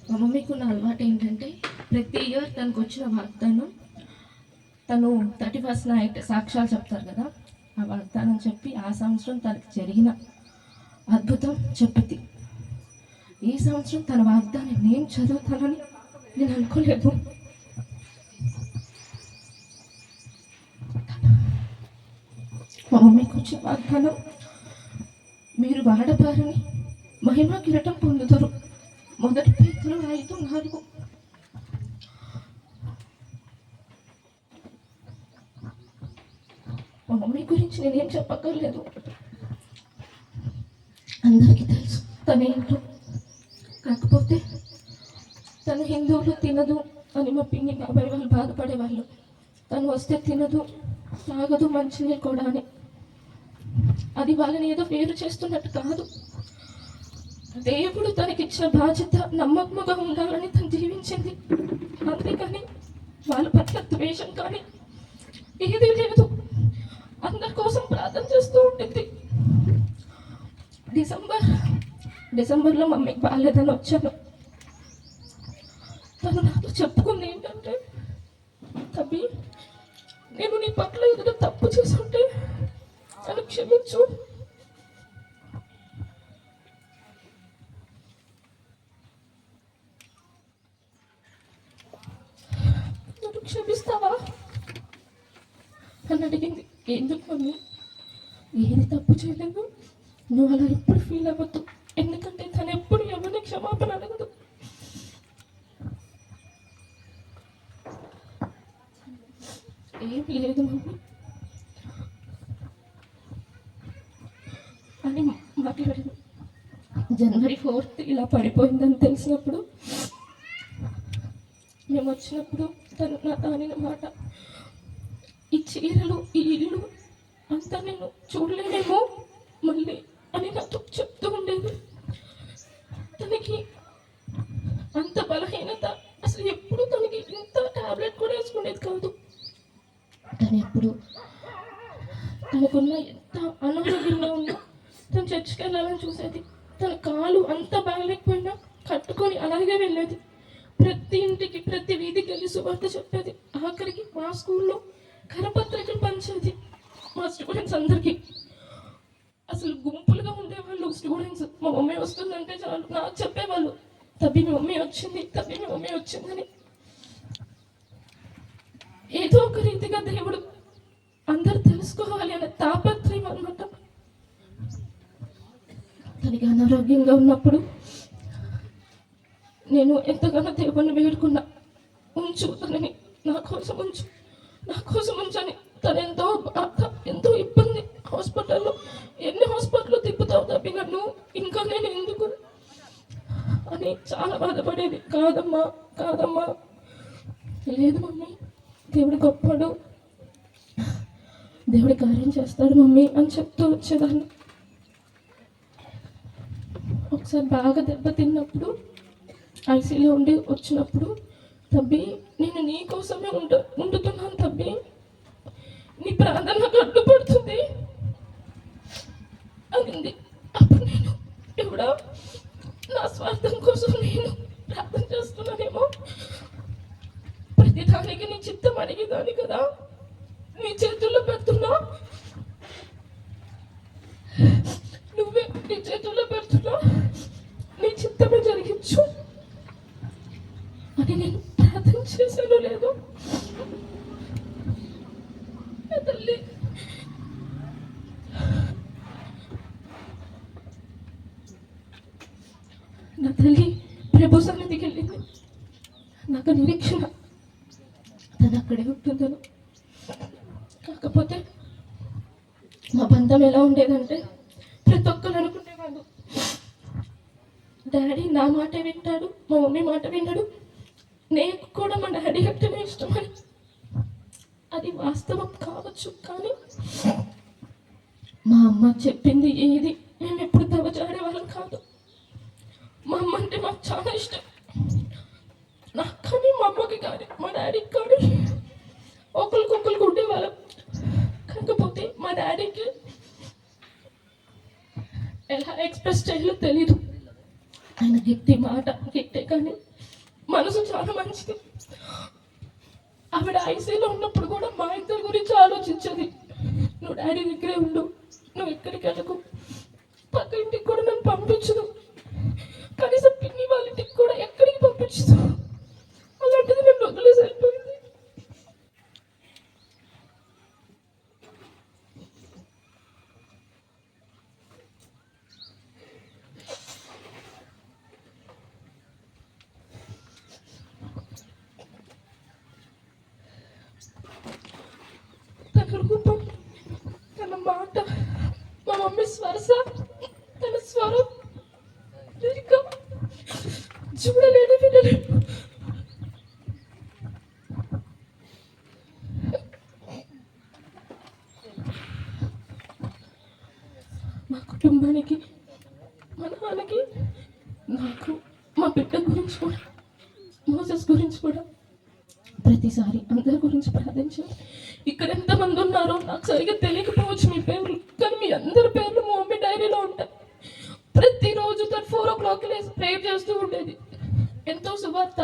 మా మమ్మీకి ఉన్న అలవాటు ఏంటంటే ప్రతి ఇయర్ తనకు వచ్చిన వాగ్దానం తను 31st నైట్ సాక్ష్యాలు చెప్తారు కదా, ఆ వాగ్దానం చెప్పి ఆ సంవత్సరం తనకు జరిగిన అద్భుతం చెప్పింది. ఈ సంవత్సరం తన వాగ్దానం నేను చదువుతానని నేను అనుకోలేదు. మా మమ్మీకి వచ్చిన వాగ్దానం, మీరు వాడబారని మహిమా కిరీటం పొందుతారు. 1 Petrus 5:4. మా మమ్మీ గురించి నేనేం చెప్పక్కర్లేదు, అందరికీ తెలుసు తనేంటో. కాకపోతే తను హిందువులు తినదు అని మా పిన్ని బాబాయ్ వాళ్ళు బాధపడేవాళ్ళు. తను వస్తే తినదు, తాగదు, మంచినీళ్ళు కూడా అని. అది వాళ్ళని ఏదో వేరు చేస్తున్నట్టు కాదు. దేవుడు తనకిచ్చిన బాధ్యత నమ్మకముగా ఉండాలని తను జీవించింది. అంతేకాని వాళ్ళ పట్ల ద్వేషం కానీ ఏదీ లేదు. అందరి కోసం ప్రార్థన చేస్తూ ఉంటుంది. డిసెంబర్లో మమ్మీకి బాగాలేదని వచ్చాను. తను నాతో చెప్పుకుంది ఏంటంటే, తబ్బి నేను నీ పట్ల ఏదైనా తప్పు చేసుంటే నన్ను క్షమించు. నన్ను క్షమిస్తావా అని అడిగింది. ఎందుకు మమ్మీ, ఏది తప్పు చేయలేదు, నువ్వు అలా ఎప్పుడు ఫీల్ అవ్వద్దు, ఎందుకంటే తను ఎప్పుడు ఎవరిని క్షమాపణ అడగదు. ఏం లేదు మమ్మీ అని మాట్లాడింది. January 4th ఇలా పడిపోయిందని తెలిసినప్పుడు, మేము వచ్చినప్పుడు తను నా దానిన మాట, ఈ చీరలు, ఈ ఇల్లు అంతా నేను చూడలేనేమో మళ్ళీ అని నాతో చెప్తూ ఉండేది. తనకి అంత బలహీనత, అసలు ఎప్పుడు తనకి ఇంత టాబ్లెట్ కూడా వేసుకునేది కాదు. తను ఎప్పుడు తనకున్న ఎంత అనారోగ్యంగా ఉన్నా తను చర్చికి వెళ్ళాలని చూసేది. తన కాలు అంత బాగలేకపోయినా కట్టుకొని అలాగే వెళ్ళేది. ప్రతి ఇంటికి, ప్రతి వీధికి వెళ్ళి సువార్త చెప్పేది. ఆఖరికి మా స్కూల్లో కరపత్రికలు పంచేది మా స్టూడెంట్స్ అందరికీ. అసలు గుంపులుగా ఉండేవాళ్ళు స్టూడెంట్స్. మా మమ్మీ వస్తుందంటే చాలు నాకు చెప్పేవాళ్ళు, తబ్బి మీ మమ్మీ వచ్చింది, తబ్బి మీ మమ్మీ వచ్చిందని. ఏదో ఒక రీతిగా దేవుడు అందరు తెలుసుకోవాలి అనే తాపత్రయం అన్నమాట. తనకి అనారోగ్యంగా ఉన్నప్పుడు నేను ఎంతగానో దేవుణ్ణి వేడుకున్నా, ఉంచు తనని, నా కోసం ఉంచు, నా కోసం ఉంచని. తను ఎంతో ఇబ్బంది. హాస్పిటల్లో ఎన్ని హాస్పిటల్లో తిప్పుతావు తప్పి నన్ను, ఇంకా నేను ఎందుకు అని చాలా బాధపడేది. కాదమ్మా కాదమ్మా, లేదు మమ్మీ, దేవుడు గొప్పడు, దేవుడి కార్యం చేస్తాడు మమ్మీ అని చెప్తూ వచ్చేదాన్ని. ఒకసారి బాగా దెబ్బతిన్నప్పుడు ఐసీలో ఉండి వచ్చినప్పుడు, తబ్బి నేను నీ కోసమే ఉంటున్నాను తబ్బి, నీ ప్రార్థన నాకు అడ్డుపడుతుంది అనింది. అప్పుడు నేను ఎవడా నా స్వార్థం కోసం నేను ప్రార్థన చేస్తున్నానేమో, ప్రతిదానికి నీ చిత్తం అడిగేదాన్ని కదా, నీ చేతుల్లో పెడుతున్నా, నువ్వే నీ చేతుల్లో పెడుతున్నా, నీ చిత్తమే జరిగించు అని నేను ప్రార్థన చేశాను. లేదు తల్లి, నా తల్లి ప్రభు సన్నిధికి వెళ్ళింది. నాకు నిరీక్షణ తను అక్కడే ఉంటుందను. కాకపోతే మా బంధం ఎలా ఉండేదంటే, ప్రతి ఒక్కరు అనుకునేవాళ్ళు డాడీ నా మాట వింటాడు, మా మమ్మీ మాట విన్నాడు, నేను కూడా మా డాడీ అంటేనే ఇష్టమని. అది వాస్తవం కావచ్చు, కానీ మా అమ్మ చెప్పింది ఏది మేము ఎప్పుడు దవచాడే వాళ్ళం కాదు. మా అమ్మ అంటే మాకు చాలా ఇష్టం. నాకు కానీ మా అమ్మకి కానీ మా డాడీకి కానీ ఒకరికొకరికి ఉండేవాళ్ళం. కాకపోతే మా డాడీకి ఎలా ఎక్స్ప్రెస్ చేయాలో తెలీదు. ఆయన గట్టి మాట గట్టే, కానీ మనసు చాలా మంచిది. ఆవిడ ఐసీలో ఉన్నప్పుడు కూడా మా ఇద్దరి గురించి ఆలోచించేది. నువ్వు డాడీ దగ్గరే ఉండు, నువ్వు ఎక్కడికి వెళ్ళకు, పక్క ఇంటికి కూడా నన్ను పంపించదు, కనీసం పిన్ని వాళ్ళ ఇంటికి కూడా ఎక్కడికి పంపించదు. అలాంటిది నన్ను వదిలేసి వెళ్ళిపోయింది. తన రూపం, తన మాట, మా మమ్మీ స్వరస, తన స్వరం ఇంకా చూడలేని వినలేను. మా కుటుంబానికి, మా నాన్నకి, నాకు, మా బిడ్డ గురించి కూడా, మోసెస్ గురించి కూడా ప్రతిసారి అందరి గురించి ప్రార్థించాను. ఇక్కడ ఎంతమంది ఉన్నారో నాకు సరిగ్గా తెలియకపోవచ్చు మీ పేర్లు, కానీ మీ అందరి పేర్లు మా మమ్మీ డైరీలో ఉంటాయి. ప్రతిరోజు తను 4 o'clock లేసి ప్రేయర్ చేస్తూ ఉండేది. ఎంతో సువార్త